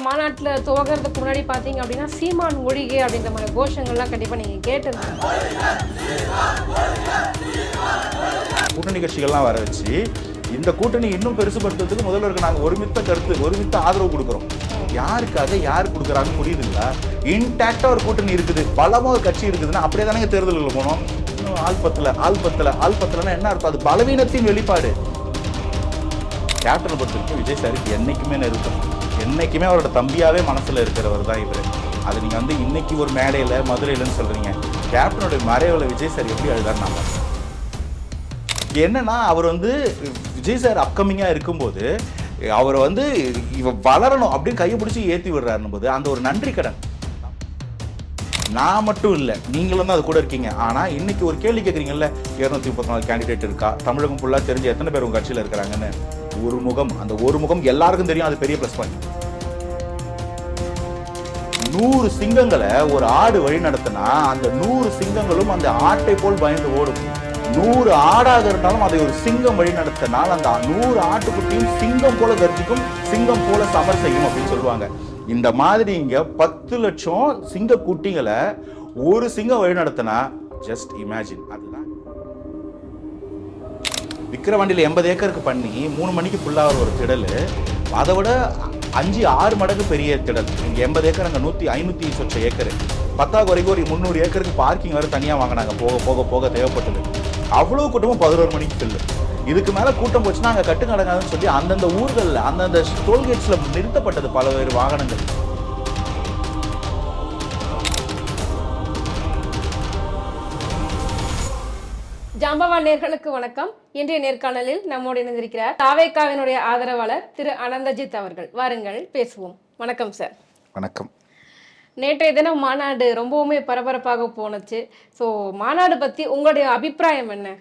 மாநாட்டுல துவக்கிறதுக்கு முன்னாடி பாத்தீங்க அப்படின்னா சீமான் ஒழிகை அப்படின்ற மாதிரி கோஷங்கள்லாம் கண்டிப்பா நீங்க கேட்டிருந்தீங்க. கூட்டணி கட்சிகள்லாம் வர வச்சு இந்த கூட்டணி இன்னும் பெருசுபடுத்துறதுக்கு முதல்வருக்கு நாங்கள் ஒருமித்த கருத்து ஒருமித்த ஆதரவு கொடுக்குறோம். யாருக்காக யார் கொடுக்குறாங்கன்னு புரியுதுங்களா? இன்டாக்டா ஒரு கூட்டணி இருக்குது, பலமா ஒரு கட்சி இருக்குதுன்னா அப்படியே தானே தேர்தல்கள் போனோம். இன்னும் ஆள் பத்தலன்னா என்ன அர்த்தம்? அது பலவீனத்தின் வெளிப்பாடு. கேப்டனை பொறுத்தவரைக்கும் விஜய் சாருக்கு என்னைக்குமே நெருக்கம், என்னைக்குமே அவரோட தம்பியாவே மனசுல இருக்கிறவர் தான் இவர். அது நீங்க வந்து இன்னைக்கு ஒரு மேடையில மதுரையிலன்னு சொல்றீங்க, கேப்டனுடைய மறைவுல விஜய் சார் எப்படி அழுதாரு நாம என்னன்னா, அவர் வந்து விஜய் சார் அப்கமிங்கா இருக்கும்போது அவர் வந்து இவ வளரணும் அப்படின்னு கையை பிடிச்சி ஏற்றி விடுறாருன்னு போது அந்த ஒரு நன்றி கடன். நான் மட்டும் இல்லை, நீங்களும் தான் அது கூட இருக்கீங்க. ஆனால் இன்னைக்கு ஒரு கேள்வி கேட்குறீங்கல்ல, 234 கேண்டிடேட் இருக்கா, தமிழகம் ஃபுல்லாக தெரிஞ்சு எத்தனை பேர் உங்கள் கட்சியில் இருக்கிறாங்கன்னு. ஒரு முகம், அந்த ஒரு முகம் எல்லாருக்கும் தெரியும், அது பெரிய ப்ளஸ் பாயிண்ட். 100 சிங்கங்களை ஒரு ஆடு வழி நடத்தினா அந்த 100 சிங்கங்களும் அந்த ஆட்டை போல் பயந்து ஓடும். 100 ஆடாக இருந்தாலும் அதை ஒரு சிங்கம் வழி நடத்தினால் அந்த 100 ஆட்டுக்குட்டியும் சிங்கம் போல கர்ஜிக்கும், சிங்கம் போல சமர் செய்யும் அப்படின்னு சொல்லுவாங்க. இந்த மாதிரி இங்க 10 லட்சம் சிங்க குட்டிகளை ஒரு சிங்கம் வழி நடத்தினா ஜஸ்ட் இமேஜின். அதுதான் விக்கிரவாண்டியில் 80 ஏக்கருக்கு பண்ணி 3 மணிக்கு ஃபுல்லாக ஒரு திடல், அதை விட 5-6 மடங்கு பெரிய திடல். இங்கே 80 ஏக்கர், அங்கே 500 சொச்ச ஏக்கர். 10 வரைக்கும் ஒரு 300 ஏக்கருக்கு பார்க்கிங் வரை தனியாக வாங்கினாங்க. போக போக தேவைப்பட்டது. அவ்வளோ கூட்டமும் 11 மணிக்கு செல்லு. இதுக்கு மேலே கூட்டம் போச்சுன்னா அங்கே கட்டு நடக்காதுன்னு சொல்லி அந்தந்த ஊர்களில் அந்தந்த டோல்கேட்ஸில் நிறுத்தப்பட்டது பல்வேறு வாகனங்கள். ஜாம்பவான் நேயர்களுக்கு வணக்கம். இன்றைய நேர்காணலில் நம்மோடு இணைந்திருக்கிறார் தாவேகாவினுடைய ஆதரவாளர் திரு அனந்தஜித் அவர்கள். வாருங்கள் பேசுவோம். வணக்கம் சார். வணக்கம். நேற்றைய தினம் மாநாடு ரொம்பவுமே பரபரப்பாக போனுச்சு. ஸோ மாநாடு பற்றி உங்களுடைய அபிப்பிராயம் என்ன?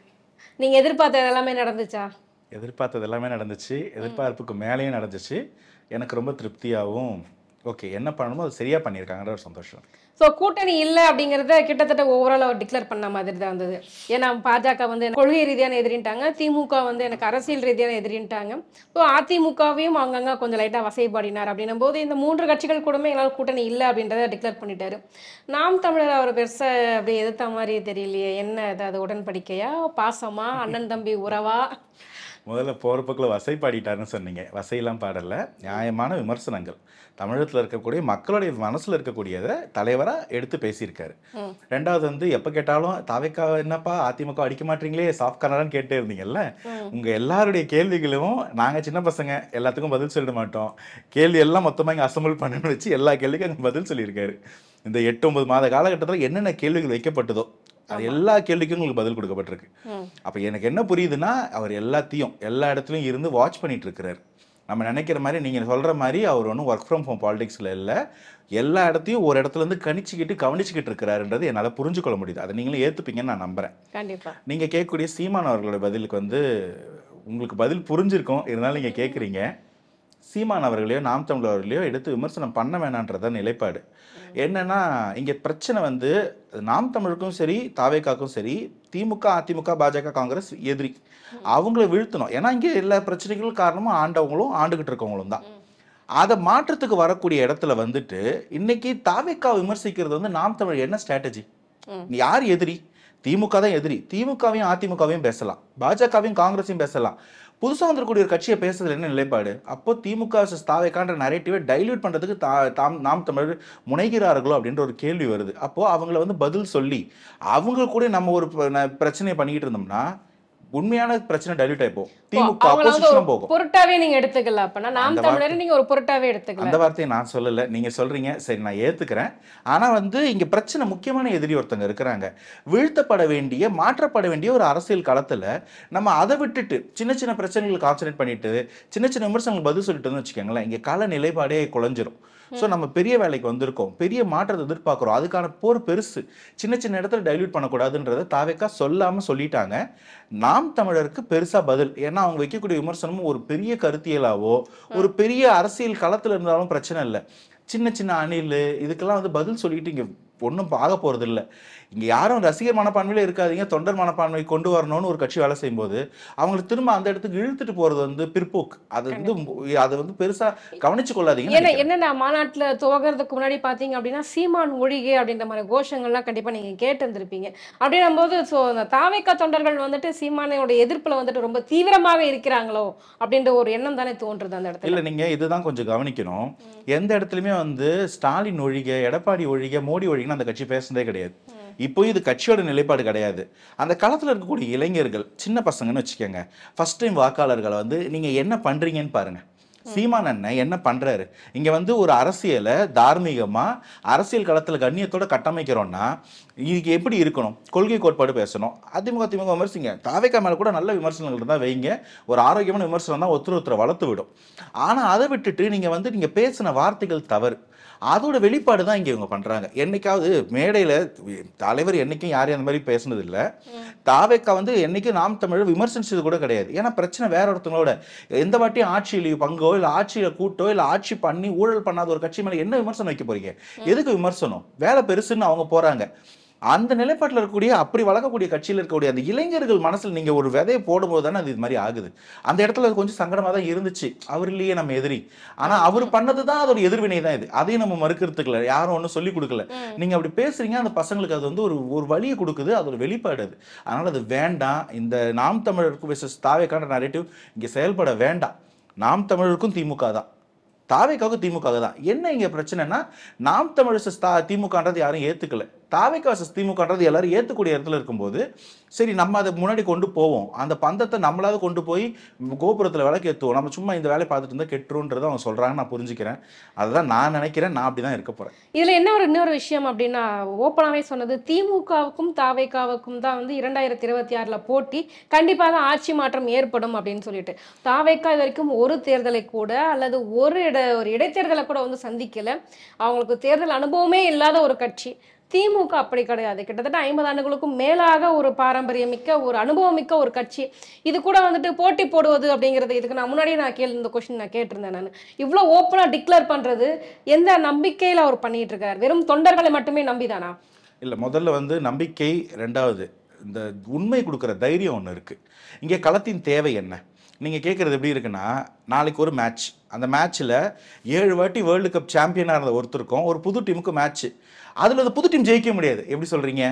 நீங்கள் எதிர்பார்த்தது எல்லாமே நடந்துச்சா? எதிர்பார்த்தது எல்லாமே நடந்துச்சு, எதிர்பார்ப்புக்கு மேலேயும் நடந்துச்சு. எனக்கு ரொம்ப திருப்தியாகவும், ஓகே என்ன பண்ணணுமோ அது சரியாக பண்ணியிருக்காங்கன்ற ஒரு சந்தோஷம். ஸோ கூட்டணி இல்லை அப்படிங்கிறத கிட்டத்தட்ட ஓவரால் அவர் டிக்ளேர் பண்ண மாதிரி தான் இருந்தது. ஏன்னா பாஜக வந்து கொள்கை ரீதியான எதிரின்ட்டாங்க, திமுக வந்து எனக்கு அரசியல் ரீதியான எதிரின்ட்டாங்க. ஸோ அதிமுகவையும் அங்கங்கே கொஞ்சம் லைட்டாக வசைப்பாடினார். அப்படின்னும் போது இந்த 3 கட்சிகள் கூடமே எங்களால் கூட்டணி இல்லை அப்படின்றத டிக்ளேர் பண்ணிட்டாரு. நாம் தமிழர் அவர் பெருசாக அப்படி எதிர்த்த மாதிரி தெரியலையே. என்ன அது உடன்படிக்கையா, பாசமா, அண்ணன் தம்பி உறவா? முதல்ல போகிற பக்கில் வசை பாடிட்டாருன்னு சொன்னீங்க. வசையெல்லாம் பாடலை, நியாயமான விமர்சனங்கள். தமிழகத்தில் இருக்கக்கூடிய மக்களுடைய மனசில் இருக்கக்கூடியதை தலைவராக எடுத்து பேசியிருக்காரு. ரெண்டாவது வந்து எப்போ கேட்டாலும் தாவேக்கா என்னப்பா அதிமுக அடிக்க மாட்டீங்களே, சாஃப்ட் கார்னரான்னு கேட்டே இருந்தீங்கல்ல. உங்கள் எல்லாருடைய கேள்விகளும் நாங்கள் சின்ன பசங்க எல்லாத்துக்கும் பதில் சொல்லிட மாட்டோம், கேள்வி எல்லாம் மொத்தமாக இங்கே அசம்பிள் பண்ணணும்னு வச்சு எல்லா கேள்விக்கும் அங்கே பதில் சொல்லியிருக்காரு. இந்த 8-9 மாத காலகட்டத்தில் என்னென்ன கேள்விகள் வைக்கப்பட்டதோ அது எல்லா கேள்விக்கும் உங்களுக்கு பதில் கொடுக்கப்பட்டிருக்கு. அப்போ எனக்கு என்ன புரியுதுன்னா, அவர் எல்லாத்தையும் எல்லா இடத்துலையும் இருந்து வாட்ச் பண்ணிட்டு இருக்கிறார். நம்ம நினைக்கிற மாதிரி நீங்கள் சொல்கிற மாதிரி அவர் ஒன்றும் ஒர்க் ஃப்ரம் ஹோம் பாலிடிக்ஸில் இல்லை, எல்லா இடத்தையும் ஒரு இடத்துலேருந்து கவனிச்சுக்கிட்டு இருக்கிறாருன்றது என்னால் புரிஞ்சுக்கொள்ள முடியுது. அதை நீங்களும் ஏற்றுப்பீங்கன்னு நான் நம்புகிறேன். கண்டிப்பாக. நீங்கள் கேட்கக்கூடிய சீமான் அவர்களோட பதிலுக்கு வந்து உங்களுக்கு பதில் புரிஞ்சிருக்கும், இருந்தாலும் நீங்கள் கேட்குறீங்க. சீமான் அவர்களையோ நாம் தமிழர் அவர்களையோ எடுத்து விமர்சனம் பண்ண வேணான்றதான் நிலைப்பாடு. என்னன்னா, இங்கே பிரச்சனை வந்து நாம் தமிழுக்கும் சரி தாவேக்காக்கும் சரி, திமுக அதிமுக பாஜக காங்கிரஸ் எதிரி, அவங்கள வீழ்த்தணும். ஏன்னா இங்கே எல்லா பிரச்சனைகளும் காரணமும் ஆண்டவங்களும் ஆண்டுகிட்டு இருக்கவங்களும் தான். அதை மாற்றத்துக்கு வரக்கூடிய இடத்துல வந்துட்டு இன்னைக்கு தாவேக்கா விமர்சிக்கிறது வந்து நாம் தமிழ் என்ன ஸ்ட்ராட்டஜி? யார் எதிரி? திமுக தான் எதிரி. திமுகவையும் அதிமுகவையும் பேசலாம், பாஜகவையும் காங்கிரஸையும் பேசலாம். புதுசாக வந்துருக்கூடிய ஒரு கட்சியை பேசுறதுல என்ன நிலைப்பாடு? அப்போ திமுக தாவேக்கான்ற நரேட்டிவை டைல்யூட் பண்ணுறதுக்கு நாம் தமிழர் முனைகிறார்களோ அப்படின்ற ஒரு கேள்வி வருது. அப்போது அவங்கள வந்து பதில் சொல்லி அவங்க கூட நம்ம ஒரு பிரச்சனையை பண்ணிக்கிட்டு இருந்தோம்னா உண்மையான பிரச்சனை டைல்யூட் ஆயிப்போம், திமுக அப்போசிஷனும் போகும். பொருட்டாவே நீங்க எடுத்துக்கல. அப்பனா நாம் தமிழர் நீங்க ஒரு பொருட்டாவே எடுத்துக்கல. அந்த வார்த்தையை நான் சொல்லல, நீங்க சொல்றீங்க, சரி நான் ஏத்துக்கிறேன். ஆனா வந்து இங்க பிரச்சனை, முக்கியமான எதிரி ஒருத்தங்க இருக்கிறாங்க. வீழ்த்தப்பட வேண்டிய, மாற்றப்பட வேண்டிய ஒரு அரசியல் களத்துல நம்ம அதை விட்டுட்டு சின்ன சின்ன பிரச்சனைகளுக்கு கான்சன்ட்ரேட் பண்ணிட்டு சின்ன சின்ன விமர்சனங்களுக்கு பதில் சொல்லிட்டு வச்சுக்கோங்களேன், இங்க கள நிலைப்பாடே குலைஞ்சிரும். ஸோ நம்ம பெரிய வேலைக்கு வந்திருக்கோம், பெரிய மாற்றத்தை எதிர்பார்க்குறோம், அதுக்கான போர் பெருசு. சின்ன சின்ன இடத்துல டைல்யூட் பண்ணக்கூடாதுன்றதை தாவேக்கா சொல்லாமல் சொல்லிட்டாங்க. நாம் தமிழருக்கு பெருசாக பதில், ஏன்னா அவங்க வைக்கக்கூடிய விமர்சனமும் ஒரு பெரிய கருத்தியலாவோ ஒரு பெரிய அரசியல் களத்தில் இருந்தாலும் பிரச்சனை இல்லை. சின்ன சின்ன அணில் இதுக்கெல்லாம் வந்து பதில் சொல்லிட்டு இங்கே ஒன்றும் ஆக போகிறது இல்லை. இங்கே யாரும் ரசிகர் மனப்பான்மையில இருக்காதீங்க, தொண்டர் மனப்பான்மை கொண்டு வரணும்னு ஒரு கட்சி வேலை செய்யும்போது அவங்களுக்கு திரும்ப அந்த இடத்துக்கு இழுத்துட்டு போகிறது வந்து பிற்போக்கு. அதை வந்து பெருசாக கவனிச்சு கொள்ளாதீங்க. என்னென்ன மாநாட்டில் துவகிறதுக்கு முன்னாடி பார்த்தீங்க அப்படின்னா சீமான் ஒழிகை அப்படின்ற மாதிரி கோஷங்கள்லாம் கண்டிப்பாக நீங்கள் கேட்டு இருந்திருப்பீங்க. அப்படின்னும் போது ஸோ அந்த தாவேக்கா தொண்டர்கள் வந்துட்டு சீமானோட எதிர்ப்பில் வந்துட்டு ரொம்ப தீவிரமாக இருக்கிறாங்களோ அப்படின்ற ஒரு எண்ணம் தானே தோன்றுது அந்த இடத்துல. இல்லை, நீங்கள் இதுதான் கொஞ்சம் கவனிக்கணும். எந்த இடத்துலையுமே வந்து ஸ்டாலின் ஒழிக, எடப்பாடி ஒழிக, மோடி ஒழிகன்னு அந்த கட்சி பேசுனதே கிடையாது. இப்போ இது கட்சியோட நிலைப்பாடு கிடையாது. அந்த காலத்தில் இருக்கக்கூடிய இளைஞர்கள், சின்ன பசங்கன்னு வச்சுக்கோங்க, ஃபர்ஸ்ட் டைம் வாக்காளர்களை வந்து நீங்கள் என்ன பண்ணுறீங்கன்னு பாருங்கள். சீமான் அண்ணன் என்ன பண்ணுறாரு? இங்கே வந்து ஒரு அரசியலை தார்மீகமாக அரசியல் களத்தில் கண்ணியத்தோடு கட்டமைக்கிறோன்னா இதுக்கு எப்படி இருக்கணும்? கொள்கை கோட்பாடு பேசணும். அதிமுக திமுக விமர்சிங்க, தாவேக்கா மேலே கூட நல்ல விமர்சனங்கள் இருந்தால் வைங்க. ஒரு ஆரோக்கியமான விமர்சனம் தான் ஒருத்தரை வளர்த்து விடும். ஆனால் அதை விட்டுட்டு நீங்கள் பேசின வார்த்தைகள் தவறு. அதோட வெளிப்பாடு தான் இங்கே இவங்க பண்ணுறாங்க. என்னைக்காவது மேடையில் தலைவர் என்றைக்கும் யாரையும் அந்த மாதிரி பேசுனது இல்லை. தாவேக்கா வந்து என்றைக்கும் நாம் தமிழர் விமர்சிச்சது கூட கிடையாது. ஏன்னா பிரச்சனை வேற ஒருத்தவங்களோட. எந்த வாட்டியும் ஆட்சியில் பங்கோ இல்லை ஆட்சியில் கூட்டோ இல்லை ஆட்சி பண்ணி ஊழல் பண்ணாத ஒரு கட்சி மேலே என்ன விமர்சனம் வைக்க போறீங்க? எதுக்கு விமர்சனம்? வேலை பெருசுன்னு அவங்க போகிறாங்க. அந்த நிலைப்பாட்டில் இருக்கக்கூடிய அப்படி வளர்க்கக்கூடிய கட்சியில் இருக்கக்கூடிய அந்த இளைஞர்கள் மனசில் நீங்கள் ஒரு விதையை போடும்போது தானே அது இது மாதிரி ஆகுது. அந்த இடத்துல அது கொஞ்சம் சங்கடமாக தான் இருந்துச்சு. அவர் இல்லையே நம்ம எதிரி, ஆனால் அவர் பண்ணது தான் அதோட எதிர்வினை தான் இது. அதையும் நம்ம மறுக்கிறதுக்குல யாரும் ஒன்றும் சொல்லிக் கொடுக்கல. நீங்கள் அப்படி பேசுறீங்க, அந்த பசங்களுக்கு அது வந்து ஒரு வழியை கொடுக்குது, அதோட வெளிப்பாடு அது. அதனால் அது வேண்டாம். இந்த நாம் தமிழருக்கு வெர்சஸ் தாவேக்கான நரேட்டிவ் இங்கே செயல்பட வேண்டாம். நாம் தமிழருக்கும் திமுக தான், தாவேக்காவுக்கு திமுக தான். என்ன இங்கே பிரச்சனைனா, நாம் தமிழர் திமுகன்றது யாரும் ஏற்றுக்கல. தாவேக்கா திமுகன்றது எல்லாரும் ஏற்றுக்கூடிய இடத்துல இருக்கும்போது சரி நம்ம அதை முன்னாடி கொண்டு போவோம். அந்த பந்தத்தை நம்மளாவது கொண்டு போய் கோபுரத்தில் விளக்கு ஏற்றுவோம். நம்ம சும்மா இந்த வேலையை பார்த்துட்டு இருந்தால் கெட்டுருன்றதை அவங்க சொல்கிறாங்க. நான் புரிஞ்சுக்கிறேன். அதுதான் நான் நினைக்கிறேன். நான் அப்படி தான் இருக்க போகிறேன். இதில் இன்னொரு விஷயம் அப்படின்னா, ஓப்பனாகவே சொன்னது திமுகவுக்கும் தாவேக்காவுக்கும் தான் வந்து 2026 போட்டி, கண்டிப்பாக ஆட்சி மாற்றம் ஏற்படும் அப்படின்னு சொல்லிட்டு. தாவேக்கா இது வரைக்கும் ஒரு தேர்தலை கூட அல்லது ஒரு இடைத்தேர்தலை கூட வந்து சந்திக்கல. அவங்களுக்கு தேர்தல் அனுபவமே இல்லாத ஒரு கட்சி. திமுக அப்படி கிடையாது. கிட்டத்தட்ட 50 ஆண்டுகளுக்கும் மேலாக ஒரு பாரம்பரியமிக்க ஒரு அனுபவமிக்க ஒரு கட்சி. இது கூட வந்துட்டு போட்டி போடுவது அப்படிங்கிறது, இதுக்கு நான் முன்னாடியே இந்த கொஸ்டின் நான் கேட்டிருந்தேன். நான் இவ்வளோ ஓப்பனாக டிக்ளேர் பண்ணுறது எந்த நம்பிக்கையில் அவர் பண்ணிட்டு இருக்காரு? வெறும் தொண்டர்களை மட்டுமே நம்பிதானா? இல்லை, முதல்ல வந்து நம்பிக்கை, ரெண்டாவது இந்த உண்மை கொடுக்குற தைரியம் ஒன்று இருக்குது. இங்கே களத்தின் தேவை என்ன? நீங்கள் கேட்குறது எப்படி இருக்குன்னா, நாளைக்கு ஒரு மேட்ச், அந்த மேட்ச்சில் 7 வாட்டி வேர்ல்டு கப் சாம்பியனாக இருந்த ஒருத்தருக்கும் ஒரு புது டீமுக்கு மேட்ச்சு. அதில் அந்த புது டீம் ஜெயிக்க முடியாது. எப்படி சொல்கிறீங்க?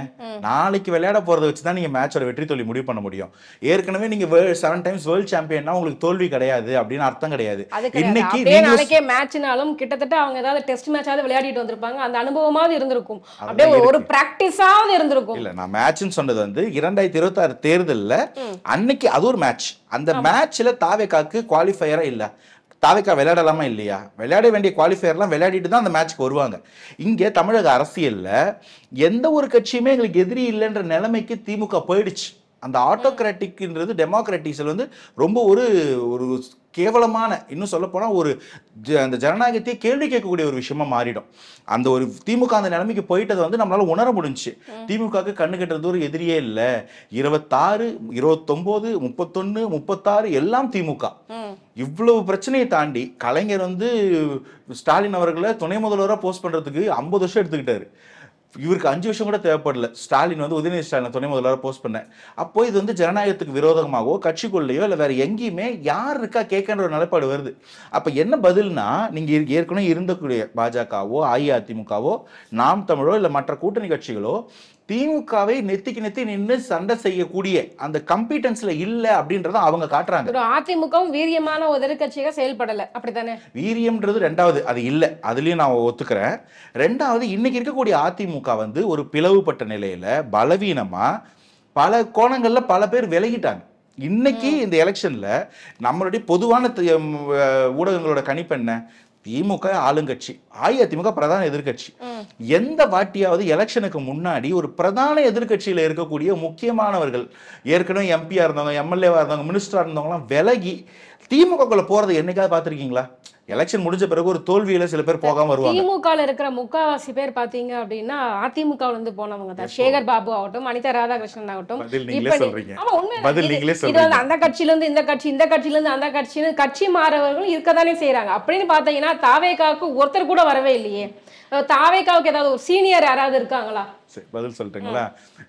நாளைக்கு விளையாட போகிறத வச்சு தான் நீங்கள் மேட்சோட வெற்றி தோல்வி முடிவு பண்ண முடியும். ஏற்கனவே நீங்கள் 7 டைம்ஸ் வேர்ல்டு சாம்பியன்னா உங்களுக்கு தோல்வி கிடையாது அப்படின்னு அர்த்தம் கிடையாது. இன்னைக்கு நாளைக்கே மேட்ச்னாலும் கிட்டத்தட்ட அவங்க ஏதாவது டெஸ்ட் மேட்சாவது விளையாடிட்டு வந்திருப்பாங்க. அந்த அனுபவமாவது இருந்திருக்கும். அப்படியே ஒரு பிராக்டிஸாவது இருந்திருக்கும். இல்லை, நான் மேட்ச்னு சொன்னது வந்து 2026 தேர்தலில் அன்னைக்கு அது ஒரு மேட்ச். அந்த மேட்ச்சில் தாவேக்காக்கு குவாலிஃபயராக இல்லை. தாவேக்கா விளையாடலாமா இல்லையா? விளையாட வேண்டிய குவாலிஃபயர்லாம் விளையாடிட்டு தான் அந்த மேட்ச்க்கு வருவாங்க. இங்கே தமிழக அரசியலில் எந்த ஒரு கட்சியுமே எங்களுக்கு எதிரி இல்லைன்ற நிலைமைக்கு திமுக போயிடுச்சு. அந்த ஆட்டோகிராட்டிக்ன்றது டெமோக்ராட்டிக்ஸில் வந்து ரொம்ப ஒரு கேவலமான, இன்னும் சொல்ல போனால் அந்த ஜனநாயகத்தையே கேள்வி கேட்கக்கூடிய ஒரு விஷயமா மாறிடும். அந்த ஒரு திமுக அந்த நிலைமைக்கு போயிட்டதை வந்து நம்மளால உணர முடிஞ்சு. திமுகவுக்கு கண்ணு கட்டுறது ஒரு எதிரியே இல்லை. 26, 29, 31, 36 எல்லாம் திமுக. இவ்வளவு பிரச்சனையை தாண்டி கலைஞர் வந்து ஸ்டாலின் அவர்களை துணை முதல்வராக போஸ்ட் பண்ணுறதுக்கு 50 வருஷம் எடுத்துக்கிட்டாரு. இவருக்கு 5 வருஷம் கூட தேவைப்படல. ஸ்டாலின் வந்து உதயநிதி ஸ்டாலின் துணை முதல்வராக போஸ்ட் பண்ணேன். அப்போ இது வந்து ஜனநாயகத்துக்கு விரோதமாகவோ கட்சிக்குள்ளேயோ இல்லை வேற எங்கேயுமே யார் இருக்கா கேட்கன்ற ஒரு நிலைப்பாடு வருது. அப்போ என்ன பதில்னா, நீங்கள் ஏற்கனவே இருந்தக்கூடிய பாஜகவோ அஇஅதிமுகவோ நாம் தமிழோ இல்லை மற்ற கூட்டணி கட்சிகளோ திமுகவை நெத்திக்கு நெத்தி நின்று சண்டை செய்யக்கூடிய அந்த கம்பீட்டன்ஸ்ல இல்ல அப்படின்றத அவங்க காட்டுறாங்க. அதிமுகவும் வீரியமான ஒரு எதிர்க்கட்சியாக செயல்படல, அப்படித்தானே? வீரியம்ன்றது ரெண்டாவது, அது இல்லை, அதுலயும் நான் ஒத்துக்கிறேன். ரெண்டாவது, இன்னைக்கு இருக்கக்கூடிய அதிமுக வந்து ஒரு பிளவுபட்ட நிலையில பலவீனமா பல கோணங்கள்ல பல பேர் விலகிட்டாங்க. இன்னைக்கு இந்த எலெக்ஷன்ல நம்மளுடைய பொதுவான ஊடகங்களோட கணிப்பு என்ன? திமுக ஆளுங்கட்சி, அஇஅதிமுக பிரதான எதிர்கட்சி. எந்த வாட்டியாவது எலெக்ஷனுக்கு முன்னாடி ஒரு பிரதான எதிர்கட்சியில இருக்கக்கூடிய முக்கியமானவர்கள், ஏற்கனவே எம்பியா இருந்தவங்க, எம்எல்ஏவா இருந்தவங்க, மினிஸ்டரா இருந்தவங்கலாம் விலகி திமுகக்குள்ள போறது என்னைக்காவது பார்த்துருக்கீங்களா? எலெக்ஷன் முடிஞ்ச பிறகு ஒரு தோல்வியில சில பேர் போகாம வருவாங்க. திமுகல இருக்கிற முக்காவாசி பேர் பாத்தீங்க அப்படின்னா அதிமுகல இருந்து போனவங்க தான். சேகர் பாபு ஆகட்டும், அனிதா ராதாகிருஷ்ணன் ஆகட்டும். பதில் நீங்களே சொல்றீங்க. ஆமா, உண்மை. பதில் நீங்களே இது சொல்றீங்க. வந்து அந்த கட்சியில இருந்து இந்த கட்சி, இந்த கட்சியில இருந்து அந்த கட்சின்னு கட்சி மாறவர்கள் இருக்கதானே செய்யறாங்க. அப்படின்னு பாத்தீங்கன்னா தாவேகாவுக்கு ஒருத்தர் கூட வரவே இல்லையே. தாவேகாவுக்கு ஏதாவது ஒரு சீனியர் யாராவது இருக்காங்களா? பதில் சொல்லிட்டுங்களா?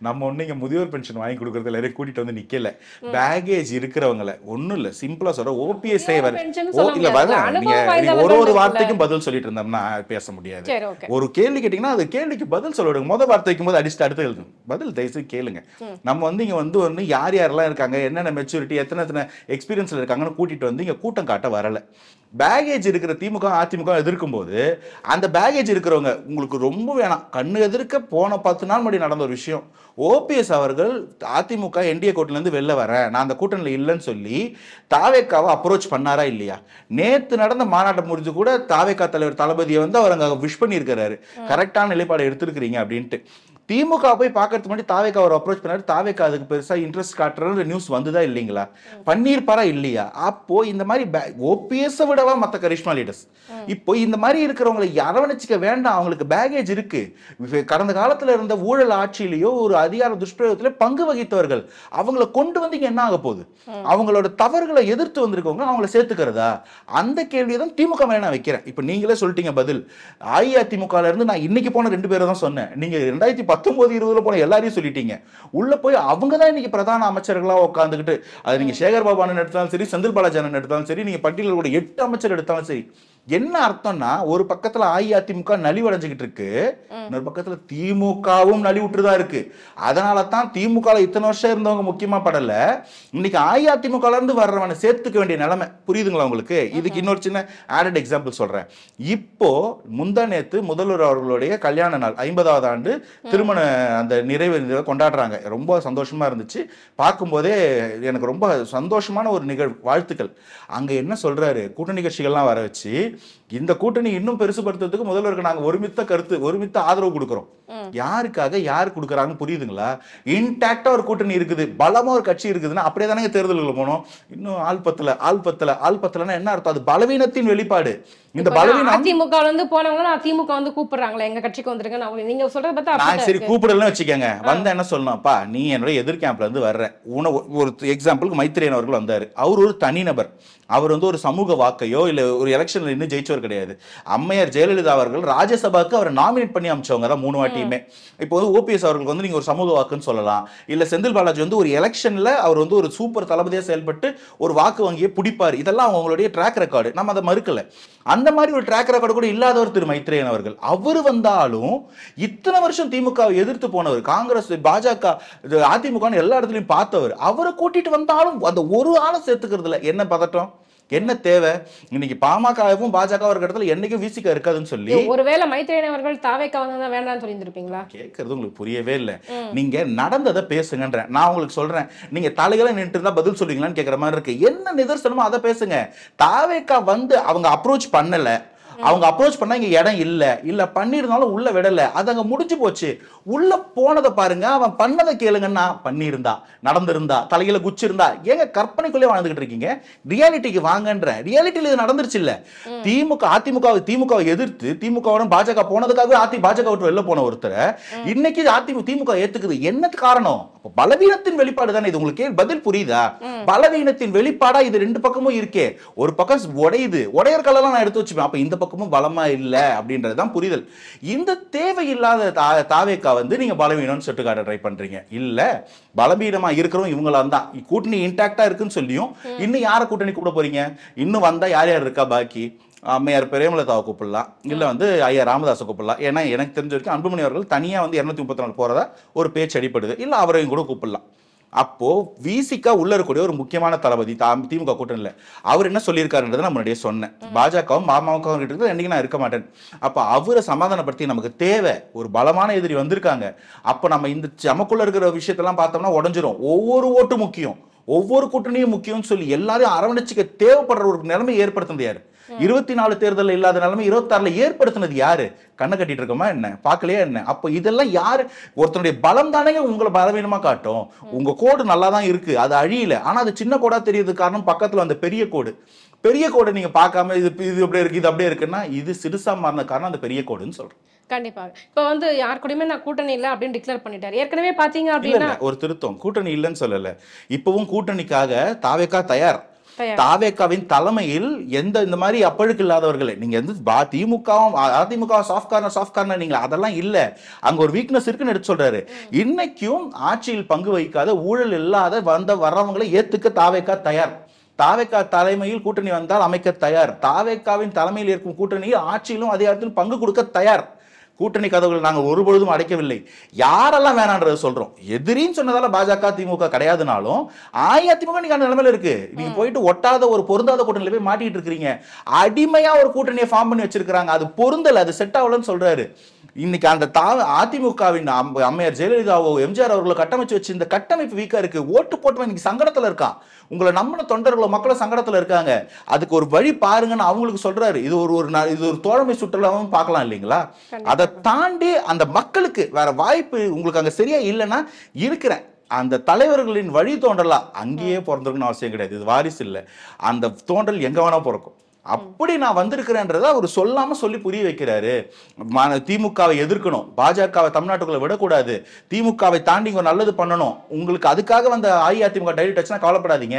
நம்ம ஒண்ணு இங்க முதியோர் பென்ஷன் வாங்கி கொடுக்கறது எல்லாரையும் கூட்டிட்டு வந்து நிக்கல. பேகேஜ் இருக்கிறவங்கள ஒண்ணும் இல்ல, சிம்பிளா சொல்ற ஓபிஎஸ் இல்ல நீங்க ஒரு வார்த்தைக்கும் பதில் சொல்லிட்டு இருந்தோம்னா பேச முடியாது. ஒரு கேள்வி கேட்டீங்கன்னா அது கேள்விக்கு பதில் சொல்ல விடுங்க. முதல் வார்த்தை வைக்கும் போது அடிச்சுட்டு அடுத்து எழுதும் பதில் தயவுசெய்து கேளுங்க. நம்ம வந்து இங்க வந்து யார் யாரெல்லாம் இருக்காங்க, என்னென்ன மெச்சூரிட்டி, எத்தனை எக்ஸ்பீரியன்ஸ்ல இருக்காங்கன்னு கூட்டிட்டு வந்து இங்க கூட்டம் காட்ட வரல. பேகேஜ் இருக்கிற திமுக அதிமுக எதிர்க்கும் போது அந்த பேகேஜ் இருக்கிறவங்க உங்களுக்கு ரொம்ப வேணாம், கண்ணு எதிர்க்க போன 10 நாள் முன்னாடி நடந்த ஒரு விஷயம். ஓபிஎஸ் அவர்கள் அதிமுக என்டிஏ கூட்டணில இருந்து வெளில வரேன், நான் அந்த கூட்டணியில் இல்லைன்னு சொல்லி தாவேக்காவை அப்ரோச் பண்ணாரா இல்லையா? நேத்து நடந்த மாநாட்டம் முடிஞ்சு கூட தாவேக்கா தலைவர் தளபதியை வந்து அவர் அங்க விஷ் பண்ணியிருக்கிறாரு, கரெக்டான நிலைப்பாடு எடுத்திருக்கிறீங்க அப்படின்ட்டு. திமுக போய் பார்க்கறதுக்கு முன்னாடி தாவேக்கா அவர் அப்ரோச் பண்ணாரு, தாவேக்கா அதுக்கு பெருசா இன்ட்ரெஸ்ட் காட்டுற நியூஸ் வந்துதா இல்லைங்களா? பண்ணியிருப்பாரா இல்லையா? அப்போ இந்த மாதிரி ஓபிஎஸ் விடவா மற்ற கரிஷ்மா லீடர்ஸ் இப்போ இந்த மாதிரி இருக்கிறவங்களை அரவணைச்சிக்க வேண்டாம். அவங்களுக்கு பேகேஜ் இருக்கு. கடந்த காலத்துல இருந்த ஊழல் ஆட்சியிலேயோ ஒரு அதிகார துஷ்பிரயோகத்திலே பங்கு வகித்தவர்கள், அவங்களை கொண்டு வந்து இங்க என்ன ஆக போகுது? அவங்களோட தவறுகளை எதிர்த்து வந்திருக்கவங்க அவங்களை சேர்த்துக்கிறதா? அந்த கேள்வியை தான் திமுக மேல நான் வைக்கிறேன். இப்ப நீங்களே சொல்லிட்டீங்க பதில். அஇஅதிமுகல இருந்து நான் இன்னைக்கு போன 2 பேரை தான் சொன்னேன். நீங்க 2019-20 போன எல்லாரையும் சொல்லிட்டீங்க. உள்ள போய் அவங்க தான் இன்னைக்கு பிரதான அமைச்சர்களா உட்காந்துக்கிட்டு, அது நீங்க சேகர் பாபு அண்ணன் எடுத்தாலும் சரி, செந்தில் பாலாஜி அண்ணன் எடுத்தாலும் சரி, நீங்க பட்டியலில் கூட 8 அமைச்சர் எடுத்தாலும் சரி, என்ன அர்த்தம்னா ஒரு பக்கத்துல அஇஅதிமுக நலிவடைஞ்சுக்கிட்டு இருக்கு, இன்னொரு பக்கத்துல திமுகவும் நலிவுற்றுதான் இருக்கு. அதனால தான் திமுக இத்தனை வருஷம் இருந்தவங்க முக்கியமா படல, இன்னைக்கு அஇஅதிமுக இருந்து வர்றவனை சேர்த்துக்க வேண்டிய நிலைமை. புரியுதுங்களா உங்களுக்கு? இதுக்கு இன்னொரு சின்ன ஆடட் எக்ஸாம்பிள் சொல்றேன். இப்போ முந்தா நேத்து முதல்வர் அவர்களுடைய கல்யாண நாள், 50வது ஆண்டு திருமண அந்த நிறைவு கொண்டாடுறாங்க. ரொம்ப சந்தோஷமா இருந்துச்சு. பார்க்கும்போதே எனக்கு ரொம்ப சந்தோஷமான ஒரு நிகழ்வு. வாழ்த்துக்கள். அங்க என்ன சொல்றாரு, கூட்டணி கட்சிகள்லாம் வர வச்சு இந்த கூட்டணி இன்னும் பெருசுபடுத்துறதுக்கு முதல்வருக்கு நாங்க ஒருமித்த கருத்து, ஒருமித்த ஆதரவு கொடுக்கிறோம். யாருக்காக யார் கொடுக்கறாங்கன்னு புரியுதுங்களா? இன்டாக்டா ஒரு கூட்டணி இருக்குது, பலமா ஒரு கட்சி இருக்குதுன்னா அப்படியே தானே தேர்தலுக்கு போனோம். இன்னும் ஆள் பத்தலன்னா என்ன அர்த்தம்? அது பலவீனத்தின் வெளிப்பாடு. இந்த பலவீனம் அதிமுக வந்து போனவங்க அதிமுக வந்து கூப்பிடுறாங்களே எங்க கட்சிக்கு வந்துருங்க. நீங்க சொல்றத பார்த்தா சரி கூப்பிடலாம் வச்சுக்கோங்க. வந்த என்ன சொல்லணும்ப்பா, நீ என்னோட எதிர் கேம்ப்ல இருந்து வர்ற. ஒரு எக்ஸாம்பிளுக்கு மைத்ரேயன் அவர்கள் வந்தாரு. அவர் ஒரு தனிநபர். அவர் வந்து ஒரு சமூக வாக்கையோ இல்ல ஒரு எலெக்ஷன்ல இன்னும் ஜெயிச்சவர் கிடையாது. அம்மையார் ஜெயலலிதா அவர்கள் ராஜ்யசபாக்கு அவரை நாமினேட் பண்ணி அமைச்சவங்க தான் 3 வாட்டியுமே. இப்போ வந்து ஓபிஎஸ் அவர்களுக்கு வந்து நீங்க ஒரு சமூக வாக்குன்னு சொல்லலாம். இல்ல செந்தில் பாலாஜி வந்து ஒரு எலெக்ஷன்ல அவர் வந்து ஒரு சூப்பர் தளபதியா செயல்பட்டு ஒரு வாக்கு வங்கியை பிடிப்பாரு. இதெல்லாம் அவங்களுடைய ட்ராக் ரெக்கார்டு, நம்ம அதை மறுக்கல. அந்த மாதிரி ஒரு ட்ராக் ரெக்கார்டு கூட இல்லாதவர் திரு மைத்ரேயன் அவர்கள். அவர் வந்தாலும் இத்தனை வருஷம் திமுகவை எதிர்த்து போனவர், காங்கிரஸ் பாஜக அதிமுக எல்லா இடத்துலையும் பார்த்தவர், அவரை கூட்டிட்டு வந்தாலும் அந்த ஒரு ஆளை சேர்த்துக்கிறதுல என்ன பதட்டம், என்ன தேவை? இன்னைக்கு பாமகவும் பாஜக ஒரு இடத்துல என்னைக்கும் விசிக இருக்காதுன்னு சொல்லி ஒருவேளை மைத்ரேயன் அவர்கள் தாவேக்கா வந்தா வேண்டாம்னு சொல்லியிருப்பீங்களா? கேட்கறது உங்களுக்கு புரியவே இல்லை. நீங்க நடந்ததை பேசுங்கன்ற. நான் உங்களுக்கு சொல்றேன், நீங்க தலைகளை நின்று இருந்தா பதில் சொல்றீங்களான்னு கேட்கற மாதிரி இருக்கு. என்ன நிதர்சனமோ அதை பேசுங்க. தாவேக்கா வந்து அவங்க அப்ரோச் பண்ணல, அவங்க அப்ரோச் பண்ணா இங்க இடம் இல்ல பண்ணிருந்தாலும் உள்ள விடல, அது அங்க முடிஞ்சு போச்சு. உள்ள போனதை பாருங்க, அவன் பண்ணதை கேளுங்கன்னா, பண்ணியிருந்தா நடந்திருந்தா தலையில குச்சி இருந்தா, ஏங்க கற்பனைக்குள்ளே வாழ்ந்துகிட்டு இருக்கீங்க? ரியாலிட்டிக்கு வாங்கன்ற. ரியாலிட்டியில இது நடந்துருச்சு இல்ல. திமுக எதிர்த்து திமுக பாஜக போனதுக்காக பாஜக விட்டு வெளில போன ஒருத்தர் இன்னைக்கு திமுக ஏத்துக்குது. என்ன காரணம்? பலவீனத்தின் வெளிப்பாடு தானே இது. உங்களுக்கு பதில் புரியுதா? பலவீனத்தின் வெளிப்பாடா இது 2 பக்கமும் இருக்கே. ஒரு பக்கம் உடையுது, உடையர் கல்லெல்லாம் நான் எடுத்து வச்சுப்பேன். அப்ப இந்த பக்கமும் பலமா இல்ல அப்படின்றதுதான் புரிதல். இந்த தேவையில்லாத தாவேக்கா வந்து நீங்க பலவீனம்னு சொல்லிட்டு காட்ட ட்ரை பண்றீங்க. இல்ல, பலவீனமா இருக்கிறோம் இவங்களா தான். கூட்டணி இன்டாக்டா இருக்குன்னு சொல்லியும் இன்னும் யாரை கூட்டணி கூப்பிட போறீங்க? இன்னும் வந்தா யார் யார் இருக்கா பாக்கி? அம்மையார் பிரேமலதாவை கூப்பிடலாம், இல்ல வந்து ஐயா ராமதாஸை கூப்பிடலாம். ஏன்னா எனக்கு தெரிஞ்ச வரைக்கும் அன்புமணி அவர்கள் தனியா வந்து 234 போறதா ஒரு பேச்சு அடிப்படுது. இல்ல அவரையும் கூட கூப்பிடலாம். அப்போ விசிகா உள்ள இருக்கக்கூடிய ஒரு முக்கியமான தளபதி திமுக கூட்டணியில அவர் என்ன சொல்லியிருக்காருன்றதை நான் முன்னாடியே சொன்னேன். பாஜகவும் மாமாவும் கிட்ட என்னைக்கு நான் இருக்க மாட்டேன். அப்ப அவரை சமாதானப்படுத்தி நமக்கு தேவை, ஒரு பலமான எதிரி வந்திருக்காங்க. அப்ப நம்ம இந்த நமக்குள்ள இருக்கிற விஷயத்தெல்லாம் பார்த்தோம்னா உடஞ்சிரும். ஒவ்வொரு ஓட்டு முக்கியம், ஒவ்வொரு கூட்டணியும் முக்கியம்னு சொல்லி எல்லாரையும் அரவணைச்சிக்க தேவைப்படுற ஒரு நிலைமை ஏற்படுத்தினது யாரு? 24 தேர்தல் இல்லாத நிலைமை 26ல ஏற்படுத்தினது யாரு? கண்ணை கட்டிட்டு இருக்கோமா என்ன? பார்க்கலையா என்ன? அப்போ இதெல்லாம் யாரு? ஒருத்தனுடைய பலம் தானே உங்களை பலவீனமா காட்டும். உங்க கோடு நல்லா தான் இருக்கு, அது அழியல. ஆனா அது சின்ன கோடா தெரியுது. காரணம் பக்கத்துல அந்த பெரிய கோடு. பெரிய கோடை நீங்க பார்க்காம இது இது அப்படியே இருக்கு இது அப்படியே இருக்குன்னா இது சிறுசா மாறின காரணம் அந்த பெரிய கோடுன்னு சொல்றேன். கண்டிப்பாக. இப்போ வந்து யார் கூடயுமே நான் கூட்டணி இல்லை அப்படின்னு டிக்ளேர் பண்ணிட்டாரு. ஏற்கனவே பாத்தீங்க இல்ல அப்படின்னா இல்ல ஒரு திருத்தம், கூட்டணி இல்லைன்னு சொல்லல. இப்பவும் கூட்டணிக்காக தாவேகா தயார். தாவேகாவின் தலைமையில் எந்த இந்த மாதிரி அப்பழுக்கு இல்லாதவர்களே நீங்க வந்து திமுகவும் அதிமுக சாஃப்ட் கார்னர் நீங்க அதெல்லாம் இல்ல, அங்க ஒரு வீக்னஸ் இருக்குன்னு எடுத்து சொல்றாரு. இன்னைக்கும் ஆட்சியில் பங்கு வகிக்காத ஊழல் இல்லாத வர்றவங்களை ஏத்துக்க தாவேகா தயார். தாவேகா தலைமையில் கூட்டணி வந்தால் அமைக்க தயார். தாவேகாவின் தலைமையில் இருக்கும் கூட்டணியில் ஆட்சியிலும் அதிகாரத்திலும் பங்கு கொடுக்க தயார். கூட்டணி கதவுகள் நாங்கள் ஒருபொழுதும் அடைக்கவில்லை. யாரெல்லாம் வேணான்றதை சொல்றோம். எதிரின்னு சொன்னதால பாஜக திமுக கிடையாதுனாலும் அஇஅதிமுக நீங்க அந்த நிலைமையில இருக்கு. நீங்க போயிட்டு ஒட்டாத ஒரு பொருந்தாத கூட்டணியில போய் மாட்டிட்டு இருக்கீங்க. அடிமையா ஒரு கூட்டணியை ஃபார்ம் பண்ணி வச்சிருக்காங்க. அது பொருந்தல, அது செட் ஆகலன்னு சொல்றாரு. இன்னைக்கு அந்த அதிமுகவின் அம்மையார் ஜெயலலிதாவோ எம்ஜிஆர் அவர்களை கட்டமைச்சு வச்சு இந்த கட்டமைப்பு வீக்கா இருக்கு. ஓட்டு போட்டு இன்னைக்கு சங்கடத்துல இருக்கான். உங்களை நம்பின தொண்டர்களோ மக்களோ சங்கடத்துல இருக்காங்க. அதுக்கு ஒரு வழி பாருங்கன்னு அவங்களுக்கு சொல்றாரு. இது ஒரு தோழமை சுற்றுலாவும் பார்க்கலாம் இல்லைங்களா? அதை தாண்டி அந்த மக்களுக்கு வேற வாய்ப்பு உங்களுக்கு அங்க சரியா இல்லைன்னா இருக்கிறேன் அந்த தலைவர்களின் வழி தோன்றலாம் அங்கேயே பிறந்திருக்குன்னு அவசியம் கிடையாது. இது வாரிசு இல்லை, அந்த தோன்றல் எங்க வேணா பிறக்கும். அப்படி நான் வந்திருக்கிறேன்றதை அவர் சொல்லாம சொல்லி புரிய வைக்கிறாரு. திமுகவை எதிர்க்கணும், பாஜகவை தமிழ்நாட்டுக்குள்ள விடக்கூடாது, திமுகவை தாண்டி ஒரு நல்லது பண்ணணும். உங்களுக்கு அதுக்காக வந்த அஇஅதிமுக டைரக்ட் டச்னா கவலைப்படாதீங்க,